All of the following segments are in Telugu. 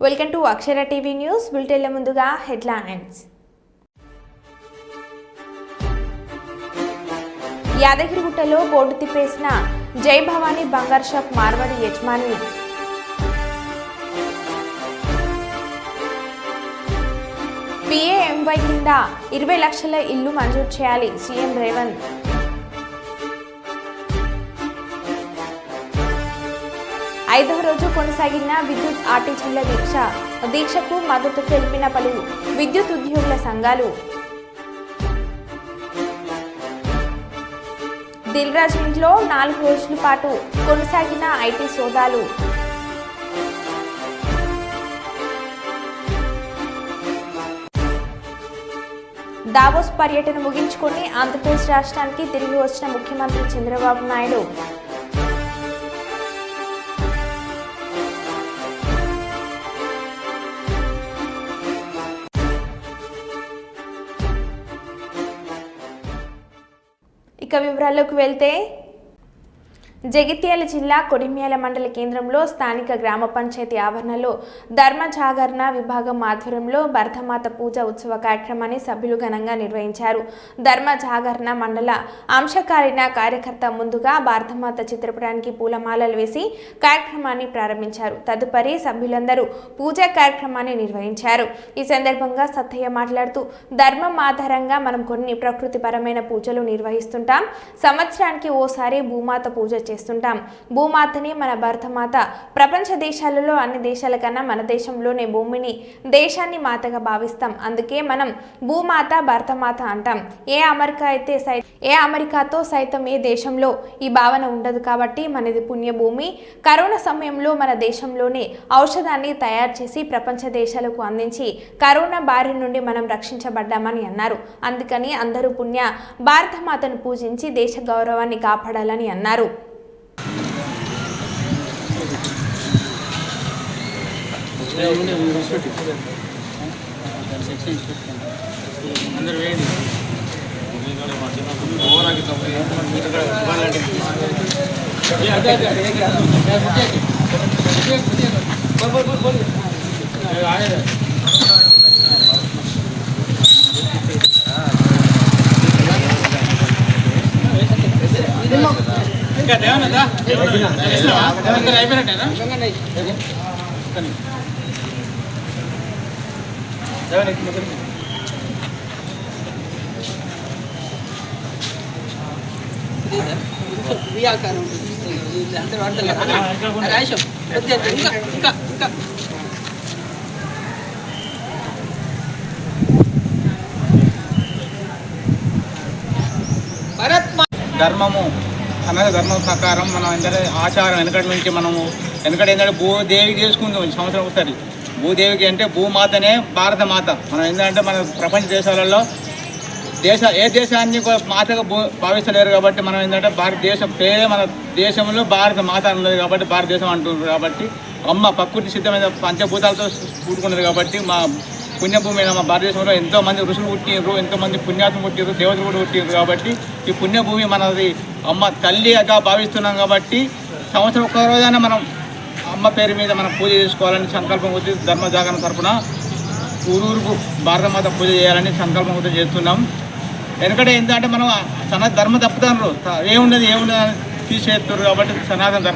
Welcome to Akshara TV news బులెటిన్ల ముందుగా హెడ్లైన్స్. యాదగిరిగుట్టలో బోర్డు తిప్పేసిన జై భవానీ బంగారు షాప్ మార్వాడి యజమాని. PAMY కింద 20 లక్షల ఇల్లు మంజూరు చేయాలి సీఎం రేవంత్. ఐదవ రోజు కొనసాగిన విద్యుత్ ఆర్టీసీల దీక్షకు మద్దతు తెలిపిన పలు విద్యుత్ ఉద్యోగుల సంఘాలు. దిల్రాజ్ ఇంట్లో 4 రోజుల పాటు కొనసాగిన ఐటీ సోదాలు. దావోస్ పర్యటన ముగించుకొని ఆంధ్రప్రదేశ్ రాష్ట్రానికి తిరిగి వచ్చిన ముఖ్యమంత్రి చంద్రబాబు నాయుడు. ఇక వివరాల్లోకి వెళ్తే, జగిత్యాల జిల్లా కొడిమ్యాల మండల కేంద్రంలో స్థానిక గ్రామ పంచాయతీ ఆవరణలో ధర్మ జాగరణ విభాగం ఆధ్వర్యంలో భరతమాత పూజ ఉత్సవ కార్యక్రమాన్ని సభ్యులు ఘనంగా నిర్వహించారు. ధర్మ జాగరణ మండల అంశకారిణ కార్యకర్త ముందుగా భారతమాత చిత్రపటానికి పూలమాలలు వేసి కార్యక్రమాన్ని ప్రారంభించారు. తదుపరి సభ్యులందరూ పూజా కార్యక్రమాన్ని నిర్వహించారు. ఈ సందర్భంగా సత్తయ్య మాట్లాడుతూ, ధర్మం ఆధారంగా మనం కొన్ని ప్రకృతిపరమైన పూజలు నిర్వహిస్తుంటాం. సంవత్సరానికి ఓసారి భూమాత పూజ చేస్తుంటాం. భూమాతని మన భరతమాత ప్రపంచ దేశాలలో అన్ని దేశాల కన్నా మన దేశంలోనే భూమిని దేశాన్ని మాతగా భావిస్తాం. అందుకే మనం భూమాత భరతమాత అంటాం. ఏ అమెరికాతో సైతం ఏ దేశంలో ఈ భావన ఉండదు. కాబట్టి మనది పుణ్యభూమి. కరోనా సమయంలో మన దేశంలోనే ఔషధాన్ని తయారు చేసి ప్రపంచ దేశాలకు అందించి కరోనా బారి నుండి మనం రక్షించబడ్డామని అన్నారు. అందుకని అందరూ పుణ్య భారతమాతను పూజించి దేశ గౌరవాన్ని కాపాడాలని అన్నారు. ఇంకా దేవనదా అయిపోయినట్టేనా ధర్మము సమాజ ధర్మం ప్రకారం మనం ఏంటంటే ఆచారం వెనకటి నుంచి వెనకటి ఏంటంటే భూదేవికి చేసుకుంటాం సంవత్సరం ఒకసారి. భూదేవికి అంటే భూమాతనే భారతమాత. మనం ఏంటంటే మన ప్రపంచ దేశాలలో ఏ దేశాన్ని మాతగా భావిస్తలేరు. కాబట్టి మనం ఏంటంటే భారతదేశం పేరే మన దేశంలో భారత మాత ఉన్నది కాబట్టి భారతదేశం అంటున్నారు. కాబట్టి అమ్మ ప్రకృతి సిద్ధమైన పంచభూతాలతో కూడుకున్నది. కాబట్టి మా పుణ్యభూమి మా భారతదేశంలో ఎంతోమంది ఋషులు పుట్టినరు, ఎంతోమంది పుణ్యాత్ములు పుట్టినరు, దేవతలు కూడా పుట్టినరు. కాబట్టి ఈ పుణ్యభూమి మనది అమ్మ తల్లిగా భావిస్తున్నాం. కాబట్టి సంవత్సరం ఒక్క రోజైనా మనం అమ్మ పేరు మీద మనం పూజ చేసుకోవాలని సంకల్పం వచ్చి ధర్మ జాగరణ తరపున ఊరూరుకు భారతమాత పూజ చేయాలని సంకల్పం వచ్చి చేస్తున్నాం. ఎందుకంటే ఏంటంటే మనం ధర్మ తప్పుతారు, ఏమున్నది అని తీసేస్తారు. కాబట్టి సనాతన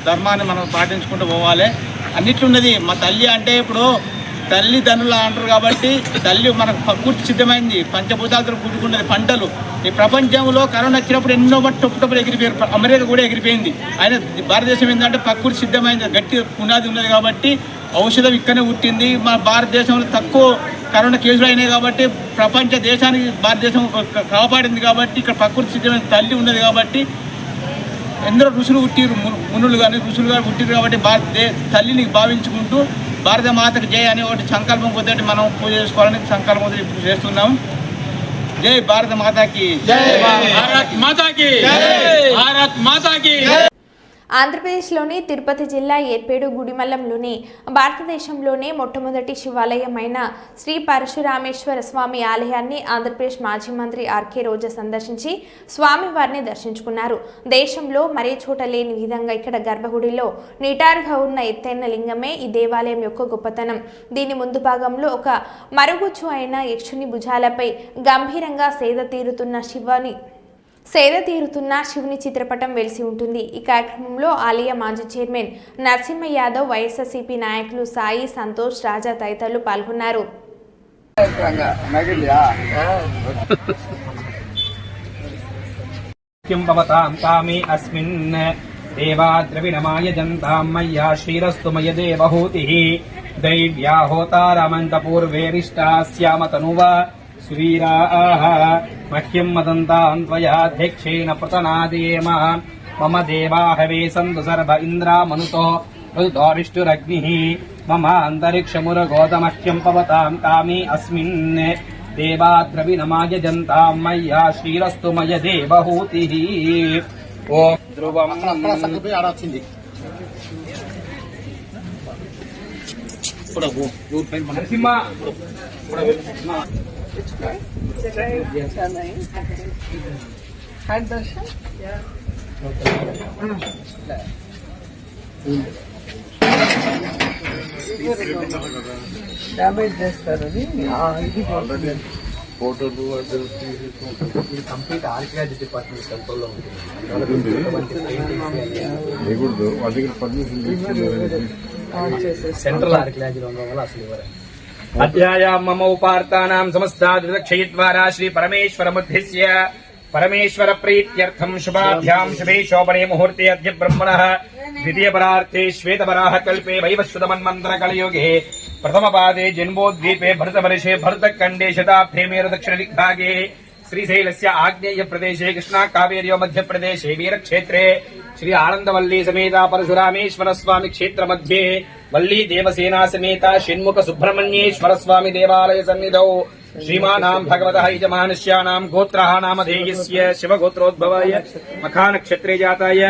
ధర్మాన్ని మనం పాటించుకుంటూ పోవాలి. అన్నిట్లున్నది మా తల్లి అంటే ఇప్పుడు తల్లిదండ్రులు అంటారు. కాబట్టి తల్లి మనకు ప్రకృతి సిద్ధమైంది, పంచభూతాలతో కూడుకున్నది. పంటలు ఈ ప్రపంచంలో కరోనా వచ్చినప్పుడు ఎన్నో టొప్పుటప్పుడు ఎగిరిపోయారు. అమెరికా కూడా ఎగిరిపోయింది. ఆయన భారతదేశం ఏంటంటే ప్రకృతి సిద్ధమైంది, గట్టి పునాది ఉన్నది. కాబట్టి ఔషధం ఇక్కడనే పుట్టింది. మన భారతదేశంలో తక్కువ కరోనా కేసులు అయినాయి. కాబట్టి ప్రపంచ దేశానికి భారతదేశం కాపాడింది. కాబట్టి ఇక్కడ ప్రకృతి సిద్ధమైన తల్లి ఉన్నది. కాబట్టి ఎందరో ఋషులు పుట్టిరు, మునులు కానీ ఋషులు కానీ పుట్టిరు. కాబట్టి తల్లిని భావించుకుంటూ భారత మాతకు జై అనే ఒకటి సంకల్పం కొద్ది మనం పూజ చేసుకోవాలని సంకల్పం ఇప్పుడు చేస్తున్నాం. జై భారత మాతాకి, భారత్ మాతాకి, భారత్ మాతాకి. ఆంధ్రప్రదేశ్లోని తిరుపతి జిల్లా ఏర్పేడు గుడిమల్లంలోని భారతదేశంలోనే మొట్టమొదటి శివాలయమైన శ్రీ పరశురామేశ్వర స్వామి ఆలయాన్ని ఆంధ్రప్రదేశ్ మాజీ మంత్రి ఆర్కే రోజా సందర్శించి స్వామివారిని దర్శించుకున్నారు. దేశంలో మరే చోట లేని విధంగా ఇక్కడ గర్భగుడిలో నిటారుగా ఉన్న ఎత్తైన లింగమే ఈ దేవాలయం యొక్క గొప్పతనం. దీని ముందు భాగంలో ఒక మరుగుజ్జు అయిన యక్షుని భుజాలపై గంభీరంగా సేద తీరుతున్న శివుని చిత్రపటం వెలిసి ఉంటుంది. ఈ కార్యక్రమంలో ఆలయ మాజీ చైర్మన్ నరసింహ యాదవ్, వైఎస్ఆర్సీపీ నాయకులు సాయి, సంతోష్, రాజా తదితరులు పాల్గొన్నారు. सुवीराः मह्यं मदन्तान्त्वयाध्यक्षेण प्रतनादेम मम देवाहवे सन्तु सर्व इन्द्रामनुतो ऋतुरिष्टुरग्निः मम अन्तरिक्षमुरगोतमह्यं पवतां कामे अस्मिन् देवाद्रविणमाय जन्तां मय्या श्रीरस्तु मय देवहूतिः ॐ ध्रुवम् డ్యామేజ్ చేస్తారని ఇది ఫోటోలు కంప్లీట్ ఆర్కియాలజీ డిపార్ట్మెంట్ కంట్రోల్లో ఉంటుంది. వాళ్ళ దగ్గర పర్మిషన్ సెంట్రల్ ఆర్కియాలజీలో ఉండడం వల్ల అసలు ఇవ్వరు. అధ్యాయాం మమ ఉపార్తానాం సమస్తాద్విదక్షయద్వారా శ్రీ పరమేశ్వరముద్దిశ్య పరమేశ్వర ప్రీత్యర్థం శుభాభ్యాం శుభే శోభనే ముహూర్తే అద్య బ్రహ్మణః ద్వితీయ పరార్థే శ్వేతవరాహ కల్పే వైవస్వతమన్వంతర కలియుగే ప్రథమ పాదే జన్మోద్వీపే భరతవర్షే భరతఖండే శతాబ్దే మేర దక్షిణ దిగ్భాగే శ్రీశైలస్య ఆగ్నేయ ప్రదేశే కృష్ణా కావేర్యో మధ్యప్రదేశే వీరక్షేత్రే శ్రీ ఆనందవల్లి సమేత పరశురామేశ్వర స్వామి క్షేత్ర మధ్యే వల్లి దేవసేనా సమేత షణ్ముఖ సుబ్రహ్మణ్యేశ్వర స్వామి దేవాలయ సన్నిధౌ శ్రీమానాం భగవతః యజమానస్యానాం గోత్రః నామధేయస్య శివగోత్రోద్భవాయ మఖానక్షత్రే జాతాయ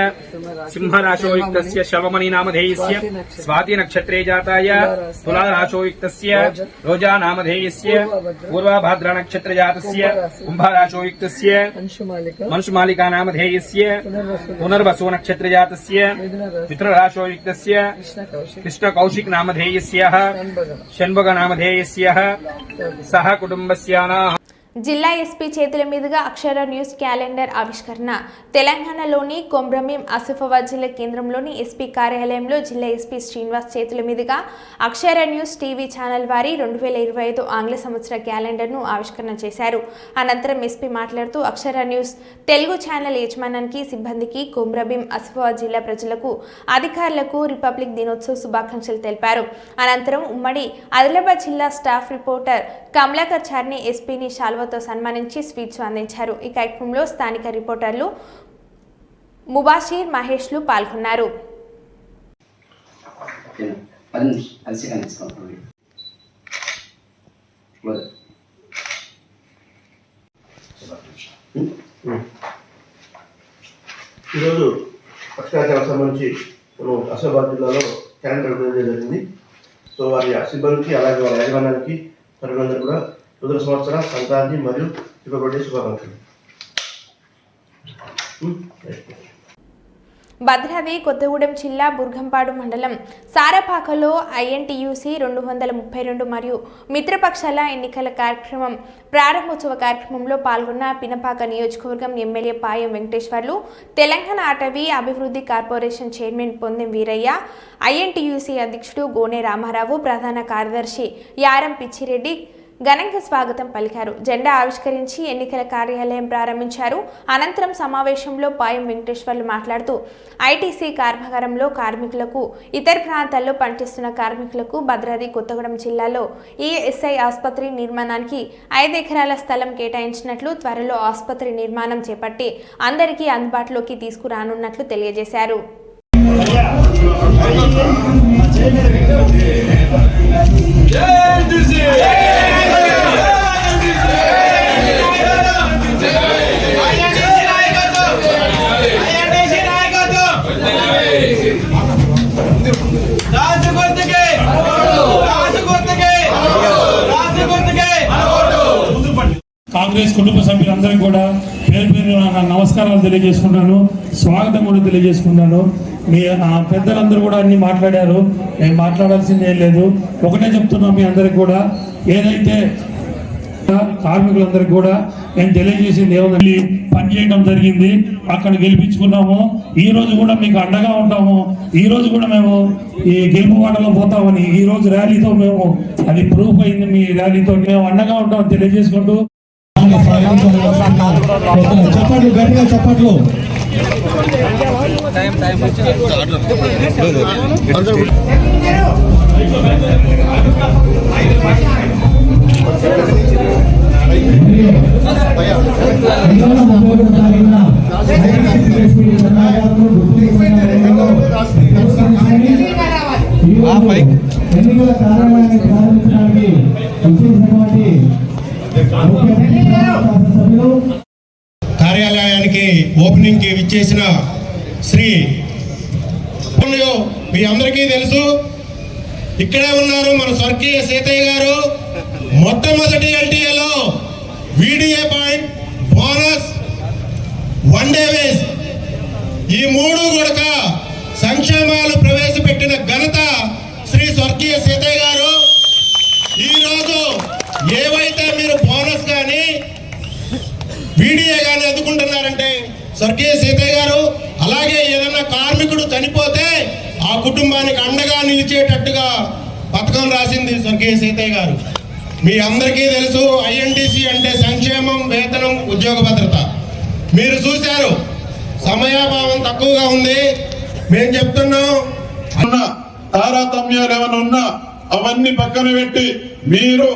సింహరాశోయుక్తస్య శవమణి నామధేయస్య స్వాతి నక్షత్రే జాతాయ తులారాశోయుక్తస్య రోజా నామధేయస్య పూర్వభాద్ర నక్షత్ర జాతస్య కుంభరాశోయుక్తస్య మంశుమాలికా నామధేయస్య పునర్వసో నక్షత్ర జాతస్య మిత్రరాశోయుక్తస్య కృష్ణ కౌశిక్ నామధేయస్య షణ్భగ నామధేయస్య సహ కుటుంబస్యానా. జిల్లా ఎస్పీ చేతుల మీదుగా అక్షర న్యూస్ క్యాలెండర్ ఆవిష్కరణ. తెలంగాణలోని కొమ్రమీం ఆసిఫాబాద్ జిల్లా కేంద్రంలోని ఎస్పీ కార్యాలయంలో జిల్లా ఎస్పీ శ్రీనివాస్ చేతుల మీదుగా అక్షర న్యూస్ టీవీ ఛానల్ వారి 2025 ఆంగ్ల సంవత్సర క్యాలెండర్ను ఆవిష్కరణ చేశారు. అనంతరం ఎస్పీ మాట్లాడుతూ అక్షర న్యూస్ తెలుగు ఛానల్ యజమానానికి, సిబ్బందికి, కొమ్రమీం ఆసిఫాబాద్ జిల్లా ప్రజలకు, అధికారులకు రిపబ్లిక్ దినోత్సవ శుభాకాంక్షలు తెలిపారు. అనంతరం ఉమ్మడి ఆదిలాబాద్ జిల్లా స్టాఫ్ రిపోర్టర్ కమలాకర్ చార్ని ఎస్పీని శాల్వతో సన్మానించి స్వీట్స్ అందించారు. ఈ కార్యక్రమంలో స్థానిక రిపోర్టర్లు ముబాషీర్, మహేష్లు పాల్గొన్నారు. ఈరోజు పక్షాచారం సంబంధించి మనం ఆసిఫాబాద్ జిల్లాలో క్యాలెండర్ విడుదల జరిగింది. సో వారి సిబ్బందికి, అలాగే వారి యజమానానికి, తల్లిదండ్రులు కూడా నూతన సంవత్సర, సంక్రాంతి మరియు రిపబ్లిక్ డే శుభాకాంక్షలు. భద్రాద్రి కొత్తగూడెం జిల్లా బుర్గంపాడు మండలం సారపాకలో ఐఎన్టీయూసీ 232 మరియు మిత్రపక్షాల ఎన్నికల కార్యక్రమం ప్రారంభోత్సవ కార్యక్రమంలో పాల్గొన్న పినపాక నియోజకవర్గం ఎమ్మెల్యే పాయం వెంకటేశ్వర్లు, తెలంగాణ అటవీ అభివృద్ధి corporation chairman Pondem Veeraiah, INTUC అధ్యక్షుడు గోనె రామారావు, ప్రధాన కార్యదర్శి యారం పిచ్చిరెడ్డి ఘనంగా స్వాగతం పలికారు. జెండా ఆవిష్కరించి ఎన్నికల కార్యాలయం ప్రారంభించారు. అనంతరం సమావేశంలో పాయం వెంకటేశ్వర్లు మాట్లాడుతూ ఐటీసీ కర్మాగారంలో కార్మికులకు, ఇతర ప్రాంతాల్లో పనిచేస్తున్న కార్మికులకు భద్రాద్రి కొత్తగూడెం జిల్లాలో ఈఎస్ఐ ఆసుపత్రి నిర్మాణానికి 5 ఎకరాల స్థలం కేటాయించినట్లు, త్వరలో ఆసుపత్రి నిర్మాణం చేపట్టి అందరికీ అందుబాటులోకి తీసుకురానున్నట్లు తెలియజేశారు. కాంగ్రెస్ కుటుంబ సభ్యులందరికీ కూడా పేరు పేరు నమస్కారాలు తెలియజేసుకుంటాను, స్వాగతం కూడా తెలియజేసుకుంటాను. మీ పెద్దలందరూ కూడా అన్ని మాట్లాడారు, నేను మాట్లాడాల్సింది ఏం లేదు. ఒకటే చెప్తున్నాం మీ అందరికి కూడా, ఏదైతే కార్మికులందరికీ కూడా నేను తెలియజేసింది ఏముందండి, పనిచేయడం జరిగింది, అక్కడ గెలిపించుకున్నాము. ఈ రోజు కూడా మీకు అండగా ఉంటాము. ఈ రోజు కూడా మేము ఈ గెలుపు వాటలో పోతామని ఈ రోజు ర్యాలీతో మేము అది ప్రూఫ్ అయింది. మీ ర్యాలీతో మేము అండగా ఉంటామని తెలియజేసుకుంటూ చప్పట్లు గట్టిగా చప్పట్లు. ఎన్నికల కార్యాలయాన్ని ప్రారంభించడానికి కార్యాలయానికి ఓపెనింగ్ కి విచ్చేసిన శ్రీ మీ అందరికీ తెలుసు, ఇక్కడే ఉన్నారు మన స్వర్గీయ సీతయ్య గారు. మొట్టమొదటి ఎల్టీఏలో VDA point, bonus, one day wages ఈ మూడు కూడా సంక్షేమాలు ప్రవేశపెట్టిన ఘనత శ్రీ స్వర్గీయ సీతయ్య గారు. ఈరోజు ఏవైతే మీరు బోనస్ కానీ వీడియో కానీ అందుకుంటున్నారంటే స్వర్గీయ సీతయ్య గారు. అలాగే ఏదైనా కార్మికుడు చనిపోతే ఆ కుటుంబానికి అండగా నిలిచేటట్టుగా పథకం రాసింది స్వర్గీయ సీతయ్య గారు. మీ అందరికీ తెలుసు, ఐఎన్టీసీ అంటే సంక్షేమం, వేతనం, ఉద్యోగ భద్రత. మీరు చూశారు, సమయాభావం తక్కువగా ఉంది. మేము చెప్తున్నాం, తారతమ్యాలు ఏమైనా ఉన్నా అవన్నీ పక్కన పెట్టి మీరు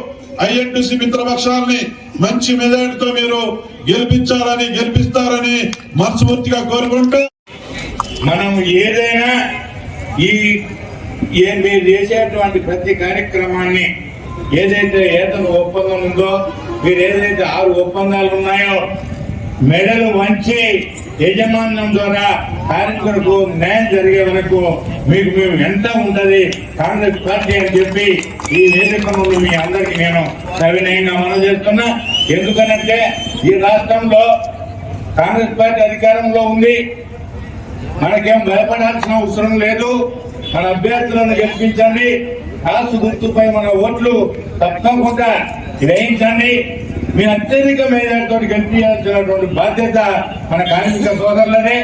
ఐఎన్టీసీ మిత్రపక్షాలని మంచి మెజారిటీతో మీరు గెలిపిస్తారని మనస్ఫూర్తిగా కోరుకుంటూ, మనం ఏదైనా మీరు చేసేటువంటి ప్రతి కార్యక్రమాన్ని ఏదైతే ఏతను ఒప్పందం ఉందో, మీరు ఏదైతే 6 ఒప్పందాలు ఉన్నాయో మెడలు వంచి యజమాన్యం ద్వారా కార్మికులకు న్యాయం జరిగే వరకు మీకు మేము ఎంత ఉంటది కాంగ్రెస్ పార్టీ అని చెప్పి ఈ వేదిక ముందు మీ అందరికీ నేను సవినయంగా మనవి చేస్తున్నా. ఎందుకనంటే ఈ రాష్ట్రంలో కాంగ్రెస్ పార్టీ అధికారంలో ఉంది, మనకేం భయపడాల్సిన అవసరం లేదు. మన అభ్యర్థులను గెలిపించండి, కాసు గుర్తుపై మన ఓట్లు తప్పకుండా గ్రహించండి. మీ అత్యధిక మేధాతో గెలిపించాల్సినటువంటి బాధ్యత మన కార్మిక సోదరులనే.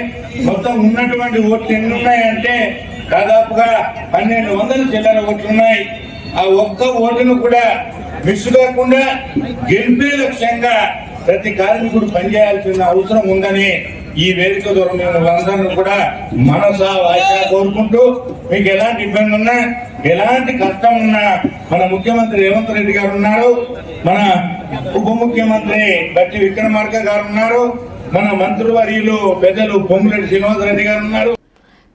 మొత్తం ఉన్నటువంటి ఓట్లు ఎన్ని ఉన్నాయంటే దాదాపుగా 1200 చిల్లర ఓట్లు ఉన్నాయి. ఆ ఒక్క ఓటును కూడా మిస్ కాకుండా గెలిపే లక్ష్యంగా ప్రతి కార్మికుడు పనిచేయాల్సిన అవసరం ఉందని ఈ వేదిక ద్వారా మేము అందరినీ కూడా మనసా వాయిదా కోరుకుంటూ, మీకు ఎలాంటి ఇబ్బంది ఉన్నా, ఎలాంటి కష్టం ఉన్నా మన ముఖ్యమంత్రి రేవంత్ రెడ్డి గారు ఉన్నారు, మన ఉప ముఖ్యమంత్రి బట్టి విక్రమార్క గారు ఉన్నారు, మన మంత్రివర్యులు పెద్దలు పొంగులేటి శ్రీనివాస్ రెడ్డి గారు ఉన్నారు.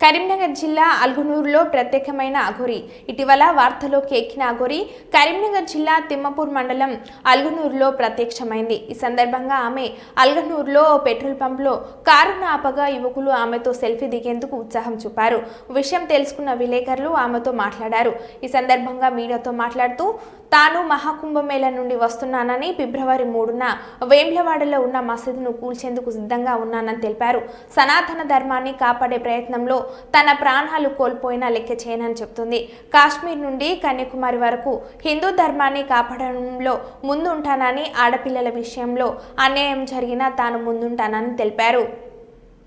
కరీంనగర్ జిల్లా అల్గునూరులో ప్రత్యేకమైన అఘోరి. ఇటీవల వార్తలోకి ఎక్కిన అఘోరి కరీంనగర్ జిల్లా తిమ్మపూర్ మండలం అల్గునూరులో ప్రత్యక్షమైంది. ఈ సందర్భంగా ఆమె అల్గనూరులో పెట్రోల్ పంప్లో కారును ఆపగా యువకులు ఆమెతో సెల్ఫీ దిగేందుకు ఉత్సాహం చూపారు. విషయం తెలుసుకున్న విలేకరులు ఆమెతో మాట్లాడారు. ఈ సందర్భంగా మీడియాతో మాట్లాడుతూ తాను మహాకుంభమేళ నుండి వస్తున్నానని, ఫిబ్రవరి 3న వేమ్లవాడలో ఉన్న మసీదును కూల్చేందుకు సిద్ధంగా ఉన్నానని తెలిపారు. సనాతన ధర్మాన్ని కాపాడే ప్రయత్నంలో తన ప్రాణాలు కోల్పోయినా లెక్క చేయనని చెబుతుంది. కాశ్మీర్ నుండి కన్యాకుమారి వరకు హిందూ ధర్మాన్ని కాపాడడంలో ముందుంటానని, ఆడపిల్లల విషయంలో అన్యాయం జరిగినా తాను ముందుంటానని తెలిపారు.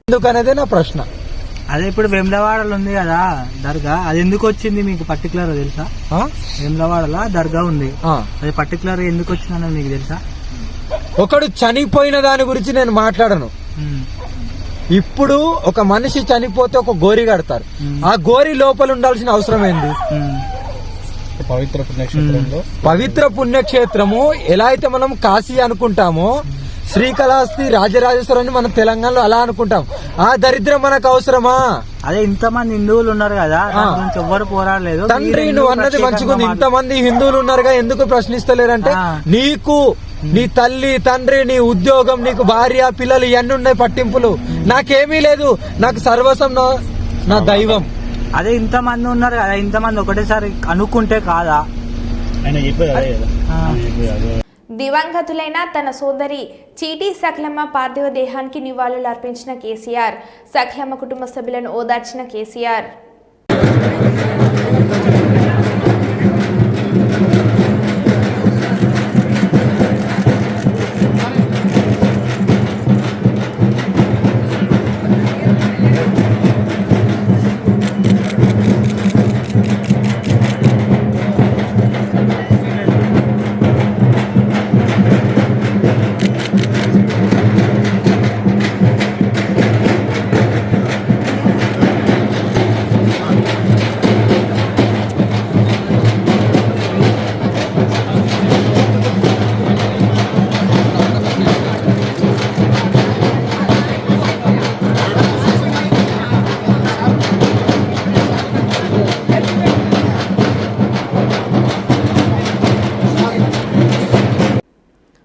ఎందుకనేదే నా ప్రశ్న. అదే ఇప్పుడు వేములవాడలో ఉంది కదా దర్గా, అది ఎందుకు వచ్చింది మీకు పర్టికులర్ తెలుసా? వేములవాడలో దర్గా ఉంది, అది పర్టికులర్ ఎందుకు వచ్చిందని మీకు తెలుసా? ఒకడు చనిపోయిన దాని గురించి నేను మాట్లాడను. ఇప్పుడు ఒక మనిషి చనిపోతే ఒక గోరి కడతారు, ఆ గోరి లోపల ఉండాల్సిన అవసరం ఏంది? పవిత్ర పుణ్యక్షేత్రము ఎలా అయితే మనం కాశీ అనుకుంటామో, శ్రీకాళహస్తి రాజరాజేశ్వరాన్ని మనం తెలంగాణలో అలా అనుకుంటాం. ఆ దరిద్రం మనకు అవసరమా? అదే ఇంతమంది హిందువులు ఉన్నారు కదా, ఎవ్వరు పోరాడలేదు. తండ్రి నువ్వు అన్నది మంచిగుంది, ఇంతమంది హిందువులు ఉన్నారుగా ఎందుకు ప్రశ్నిస్తలేరంటే, నీకు నీ తల్లి తండ్రి, నీ ఉద్యోగం, నీకు భార్య పిల్లలు ఇవన్నీ ఉన్నాయి పట్టింపులు. నాకేమీ లేదు, నాకు సర్వస్వం నా దైవం. అదే ఇంతమంది ఉన్నారు కదా, ఇంతమంది ఒకటేసారి అనుకుంటే కాదా? దివంగతులైన తన సోదరి చీటీ సకలమ్మ పార్థివ దేహానికి నివాళులు అర్పించిన కేసీఆర్, సకలమ్మ కుటుంబ సభ్యులను ఓదార్చిన కేసీఆర్.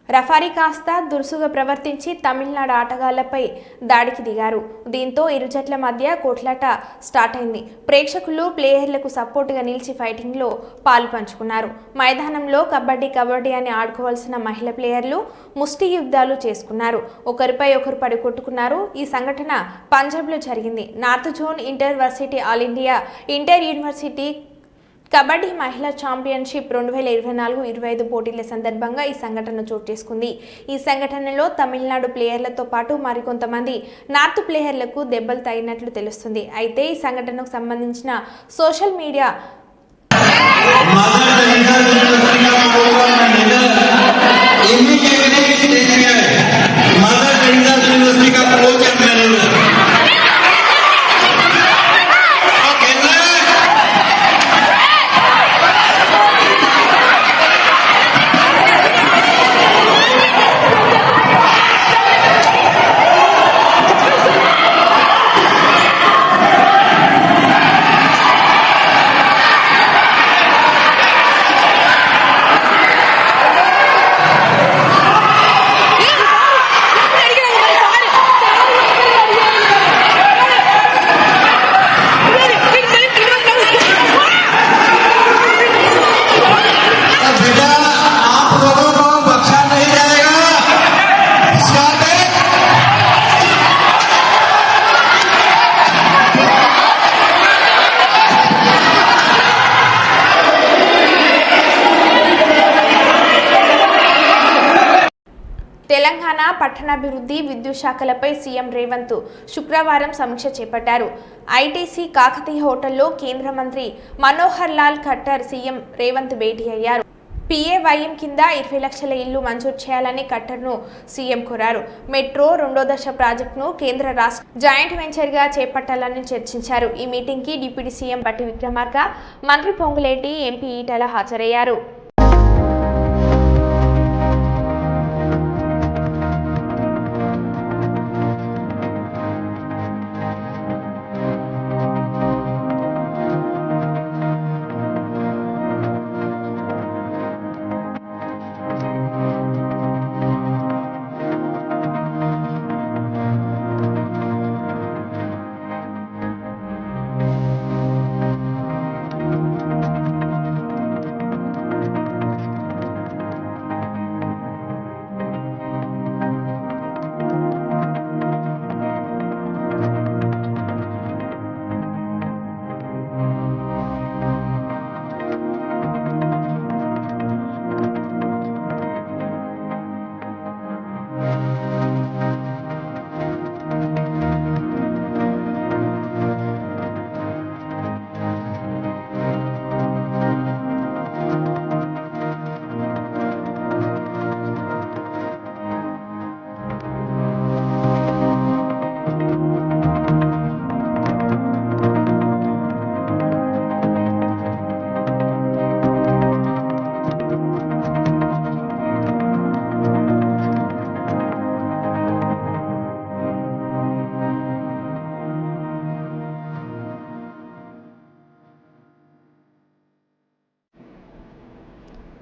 రఫారీ కాస్త దురుసుగా ప్రవర్తించి తమిళనాడు ఆటగాళ్లపై దాడికి దిగారు. దీంతో ఇరు జట్ల మధ్య కొట్లాట స్టార్ట్ అయింది. ప్రేక్షకులు ప్లేయర్లకు సపోర్టుగా నిలిచి ఫైటింగ్లో పాలు పంచుకున్నారు. మైదానంలో కబడ్డీ అని ఆడుకోవాల్సిన మహిళా ప్లేయర్లు ముష్టి యుద్ధాలు చేసుకున్నారు. ఒకరిపై ఒకరు పడి కొట్టుకున్నారు. ఈ సంఘటన పంజాబ్లో జరిగింది. North zone inter varsity all India inter university kabaddi మహిళా ఛాంపియన్షిప్ 2024-25 పోటీల సందర్భంగా ఈ సంఘటన చోటు చేసుకుంది. ఈ సంఘటనలో తమిళనాడు ప్లేయర్లతో పాటు మరికొంతమంది నార్త్ ప్లేయర్లకు దెబ్బలు తగినట్లు తెలుస్తుంది. అయితే ఈ సంఘటనకు సంబంధించిన సోషల్ మీడియా తెలంగాణ పట్టణాభివృద్ధి విద్యుత్ శాఖలపై సీఎం రేవంత్ శుక్రవారం సమీక్ష చేపట్టారు. ఐటీసీ కాకతీయ హోటల్లో కేంద్ర మంత్రి మనోహర్ లాల్ ఖట్టర్ సీఎం రేవంత్ భేటీ అయ్యారు. PAYM కింద 20 లక్షల ఇళ్లు మంజూరు చేయాలని ఖట్టర్ను సీఎం కోరారు. మెట్రో 2వ దశ ప్రాజెక్టును కేంద్ర రాష్ట్ర జాయింట్ వెంచర్గా చేపట్టాలని చర్చించారు. ఈ మీటింగ్కి డిప్యూటీ సీఎం బట్టి విక్రమార్క, మంత్రి పొంగులేటి, ఎంపీ ఈటల హాజరయ్యారు.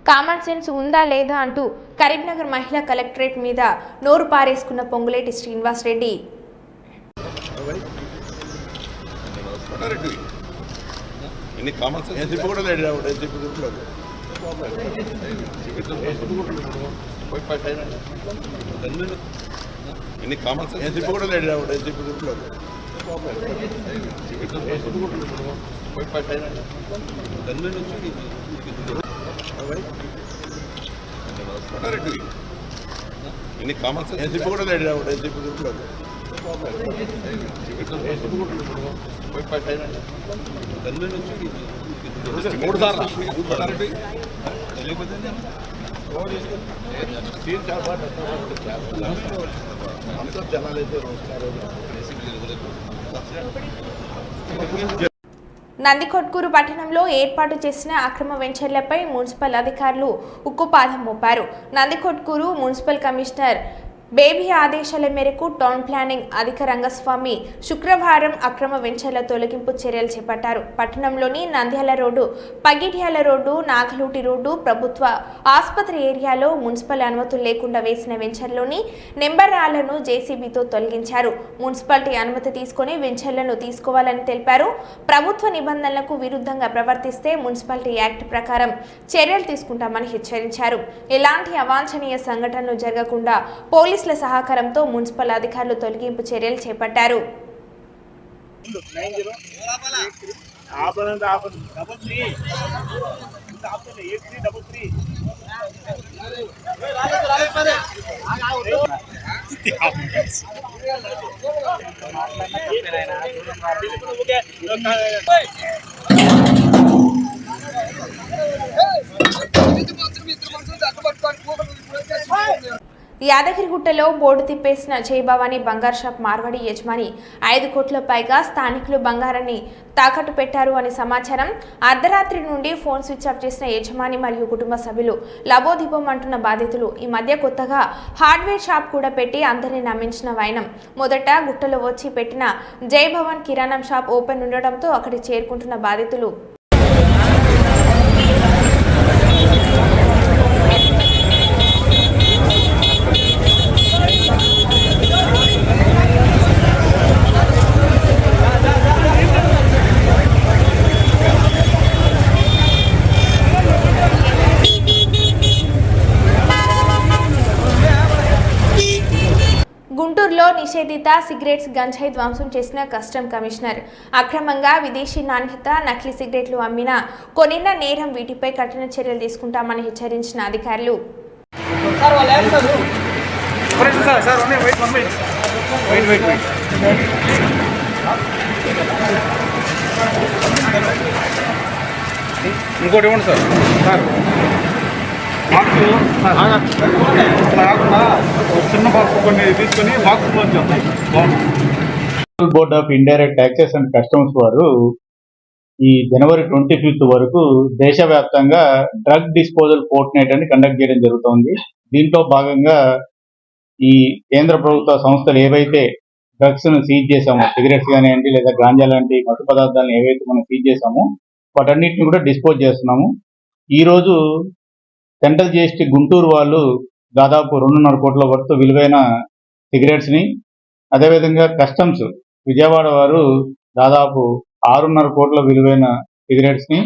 కామన్ సెన్స్ ఉందా లేదా అంటూ కరీంనగర్ మహిళా కలెక్టరేట్ మీద నోరు పారేసుకున్న పొంగులేటి శ్రీనివాస్ రెడ్డి కామన్ సెన్స్ నందికొట్కూరు పట్టణంలో ఏర్పాటు చేసిన అక్రమ వెంచర్లపై మున్సిపల్ అధికారులు ఉక్కుపాదం మోపారు. నందికొట్కూరు మున్సిపల్ కమిషనర్ బేబీ ఆదేశాల మేరకు టౌన్ ప్లానింగ్ అధిక రంగస్వామి శుక్రవారం అక్రమ వెంచర్ల తొలగింపు చర్యలు చేపట్టారు. పట్టణంలోని Nandyal road, Pagidyala road, Nagaluti road, ప్రభుత్వ ఆసుపత్రి ఏరియాలో మున్సిపల్ అనుమతులు లేకుండా వేసిన వెంచర్లోని నెంబర్ రాళ్లను జేసీబీతో తొలగించారు. మున్సిపాలిటీ అనుమతి తీసుకుని వెంచర్లను తీసుకోవాలని తెలిపారు. ప్రభుత్వ నిబంధనలకు విరుద్ధంగా ప్రవర్తిస్తే మున్సిపాలిటీ యాక్ట్ ప్రకారం చర్యలు తీసుకుంటామని హెచ్చరించారు. ఎలాంటి అవాంఛనీయ సంఘటనలు జరగకుండా పోలీసుల సహకారంతో మున్సిపల్ అధికారులు తొలగింపు చర్యలు చేపట్టారు. యాదగిరిగుట్టలో బోర్డు తిప్పేసిన జయభవాని బంగారు షాప్ మార్వాడి యజమాని 5 కోట్ల పైగా స్థానికులు బంగారాన్ని తాకట్టు పెట్టారు అని సమాచారం. అర్ధరాత్రి నుండి ఫోన్ స్విచ్ ఆఫ్ చేసిన యజమాని మరియు కుటుంబ సభ్యులు లబోదిబం అంటున్న బాధితులు ఈ మధ్య కొత్తగా హార్డ్వేర్ షాప్ కూడా పెట్టి అందరినీ నమ్మించిన వైనం. మొదట గుట్టలో వచ్చి పెట్టిన జయభవన్ కిరాణం షాప్ ఓపెన్ ఉండడంతో అక్కడికి చేరుకుంటున్న బాధితులు గుంటూరులో నిషేధిత సిగరెట్స్ గంజాయి ధ్వంసం చేసిన కస్టమ్ కమిషనర్. అక్రమంగా విదేశీ నాణ్యత నకిలీ సిగరెట్లు అమ్మినా కొనిన నేరం వీటిపై కఠిన చర్యలు తీసుకుంటామని హెచ్చరించిన అధికారులు. ఇంకోటి ఇవ్వండి సార్. చిన్న బాక్స్ కొన్ని తీసుకొని box board of indirect taxes and customs వారు ఈ జనవరి 25 వరకు దేశవ్యాప్తంగా డ్రగ్ డిస్పోజల్ ఫోర్ట్ నైట్ అని కండక్ట్ చేయడం జరుగుతోంది. దీంట్లో భాగంగా ఈ కేంద్ర ప్రభుత్వ సంస్థలు ఏవైతే డ్రగ్స్ ను సీజ్ చేశామో, సిగరెట్స్ కానివ్వండి లేదా గాంజా లాంటి మత్తు పదార్థాలను ఏవైతే మనం సీజ్ చేశామో వాటన్నిటిని కూడా డిస్పోజ్ చేస్తున్నాము. ఈ రోజు సెంట్రల్ జిఎస్టీ గుంటూరు వాళ్ళు దాదాపు 2.5 కోట్ల వర్త్ విలువైన సిగరెట్స్ ని, అదేవిధంగా కస్టమ్స్ విజయవాడ వారు దాదాపు 6.5 కోట్ల విలువైన సిగరెట్స్ ని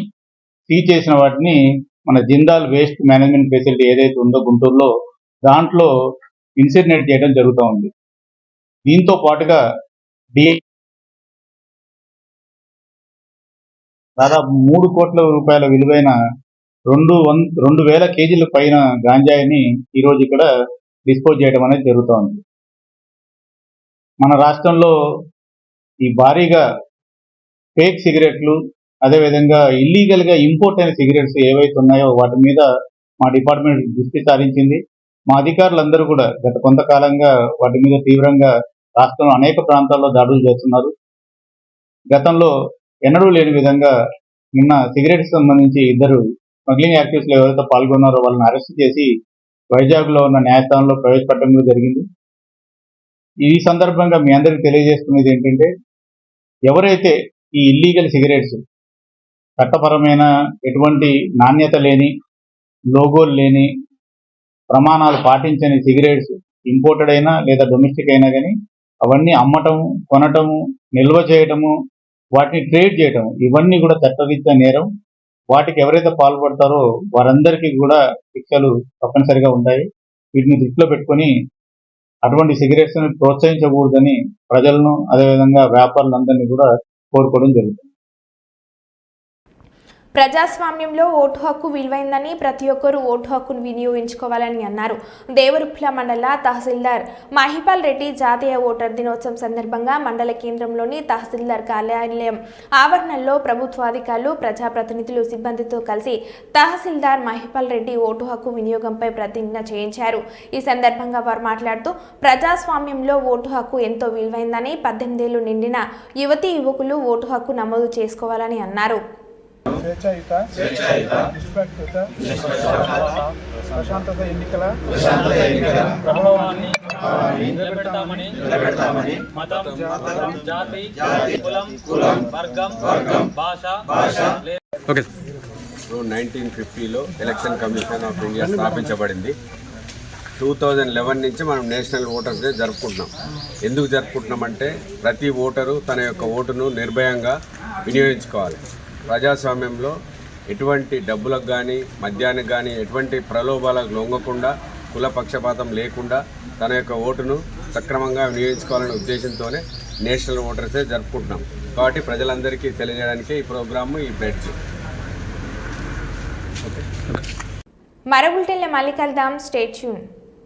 సీజ్ చేసిన వాటిని మన జిందాల్ వేస్ట్ మేనేజ్మెంట్ ఫెసిలిటీ ఏదైతే ఉందో గుంటూరులో దాంట్లో ఇన్సినరేట్ చేయడం జరుగుతూ ఉంది. దీంతో పాటుగా దాదాపు 3 కోట్ల రూపాయల విలువైన 2,000 కేజీల పైన గాంజాయిని ఈరోజు ఇక్కడ డిస్పోజ్ చేయడం అనేది జరుగుతోంది. మన రాష్ట్రంలో ఈ భారీగా ఫేక్ సిగరెట్లు, అదేవిధంగా ఇల్లీగల్గా ఇంపోర్ట్ అయిన సిగరెట్స్ ఏవైతే ఉన్నాయో వాటి మీద మా డిపార్ట్మెంట్ దృష్టి సారించింది. మా అధికారులందరూ కూడా గత కొంతకాలంగా వాటి మీద తీవ్రంగా రాష్ట్రంలో అనేక ప్రాంతాల్లో దాడులు చేస్తున్నారు. గతంలో ఎన్నడూ లేని విధంగా నిన్న సిగరెట్స్ సంబంధించి 2 స్మగ్లింగ్ యాక్టివిటీస్ లో ఎవరైతే పాల్గొన్నారో వాళ్ళని అరెస్ట్ చేసి వైజాగ్ లో ఉన్న న్యాయస్థానంలో ప్రవేశపెట్టడం జరిగింది. ఈ సందర్భంగా మీ అందరికీ తెలియజేస్తున్నది ఏంటంటే, ఎవరైతే ఈ ఇల్లీగల్ సిగరెట్స్ చట్టపరమైన ఎటువంటి నాణ్యత లేని, లోగోలు లేని, ప్రమాణాలు పాటించని సిగరెట్స్ ఇంపోర్టెడ్ అయినా లేదా డొమెస్టిక్ అయినా కానీ అవన్నీ అమ్మటం, కొనటము, నిల్వ చేయటము, వాటిని ట్రేడ్ చేయటం ఇవన్నీ కూడా చట్టరీత్యా నేరం. వాటికి ఎవరైతే పాల్పడతారో వారందరికీ కూడా శిక్షలు తప్పనిసరిగా ఉంటాయి. వీటిని దృష్టిలో పెట్టుకొని అటువంటి సిగరెట్స్ ని ప్రోత్సహించకూడదని ప్రజలను అదేవిధంగా వ్యాపారులందరినీ కూడా కోరుకోవడం జరుగుతుంది. ప్రజాస్వామ్యంలో ఓటు హక్కు విలువైందని ప్రతి ఒక్కరూ ఓటు హక్కును వినియోగించుకోవాలని అన్నారు. దేవరుప్ల మండల తహసీల్దార్ మహిపాల్ రెడ్డి జాతీయ ఓటర్ దినోత్సవం సందర్భంగా మండల కేంద్రంలోని తహసీల్దార్ కార్యాలయం ఆవరణలో ప్రభుత్వాధికారులు, ప్రజాప్రతినిధులు, సిబ్బందితో కలిసి తహసీల్దార్ మహిపాల్ రెడ్డి ఓటు హక్కు వినియోగంపై ప్రతిజ్ఞ చేయించారు. ఈ సందర్భంగా వారు మాట్లాడుతూ ప్రజాస్వామ్యంలో ఓటు హక్కు ఎంతో విలువైందని 18 ఏళ్లు నిండిన యువతీ యువకులు ఓటు హక్కు నమోదు చేసుకోవాలని అన్నారు. ప్రశాంతత ఎన్నికల ప్రభావాన్ని నిలబెడతామని మతం, జాతి, కులం, వర్గం, భాష 1950లో ఎలక్షన్ కమిషన్ ఆఫ్ ఇండియా స్థాపించబడింది. 2011 నుంచి మనం నేషనల్ ఓటర్స్ డే జరుపుకుంటున్నాం. ఎందుకు జరుపుకుంటున్నామంటే ప్రతి ఓటరు తన యొక్క ఓటును నిర్భయంగా వినియోగించుకోవాలి. ప్రజాస్వామ్యంలో ఎటువంటి డబ్బులకు కానీ మద్యానికి కానీ ఎటువంటి ప్రలోభాలకు లొంగకుండా, కుల పక్షపాతం లేకుండా తన యొక్క ఓటును సక్రమంగా వినియోగించుకోవాలనే ఉద్దేశంతోనే నేషనల్ ఓటర్స్ డే జరుపుకుంటున్నాం. కాబట్టి ప్రజలందరికీ తెలియజేయడానికి ఈ ప్రోగ్రాము, ఈ బ్లడ్. మరో బులెటిన్లో మళ్ళీ కలుద్దాం. Stay tune.